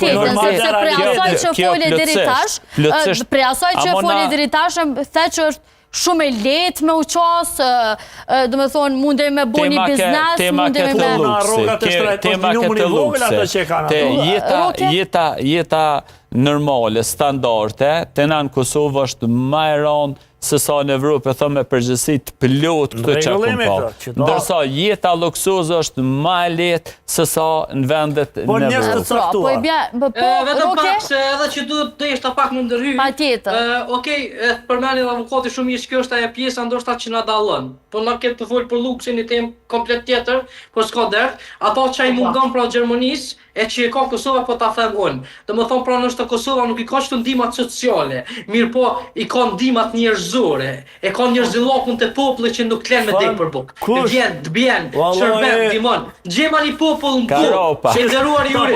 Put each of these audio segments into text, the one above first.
Vërtetën, sepse prej asaj që foli deri tash, prej asaj që foli deri tash, the që është shumë e lehtë me u qasë, do me thonë, mundi me bo një biznes, mundi me... Tema këtë luksi, jeta normale, standarte, të në Kosovë është ma e ranë se sa në Evropë, e thëmë me përgjësi të plot këtë që akun pa. Ndërsa jeta luksuzë është ma e letë se sa në vendet në Evropë. Vetëm pak, se edhe që duhet të ishte pak në ndërhyj. Pa tjetër. Okej, përmeni dhe avokati shumë ishë kjo është aja pjesa ndoshta që na dalën. Po na ketë të folë për luksin një temë komplet tjetër, po s'ka dert. Ato që i mungon pra Gjermanisë, e që e ka Kosova, po ta them unë. Dhe më thonë pra nështë Kosova nuk i ka qëtë ndimat sociale, mirë po i ka ndimat njerëzore, e ka njerëzillokun të populli që nuk tlen me dek për buk. Të bjen, shërbet, dimon. Gjema një popull në buk, që i dëruar juri.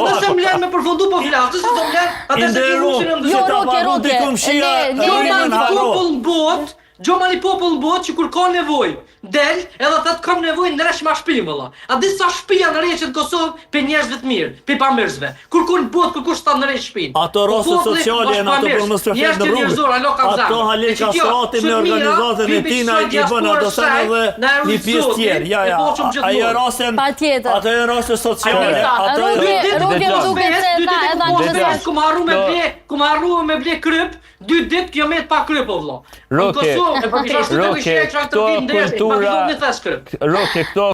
Nëse mlen me përfundu po flasë, se do mlen, atër se ti rusin në ndështë. Gjoma një popull në botë që kur ka nevoj, del, edhe thët kam nevoj në resh ma shpi vëlla. A di sa shpia në reqet Kosovë për njerëzve të mirë, për pamirësve. Kur në botë, kur shtan në resh shpin. Ato rosë sociale në ato për më strefet në rrugë. Ato halin ka stratin në organizatën e tina i bënë ato sen edhe një pjesë tjerë. Ajo rasen, ato e rosë sociale. Kum harru me ble kryp, 2 dit kjo me pa kryp o vëlla. Roke, këto kultura... Roke, këto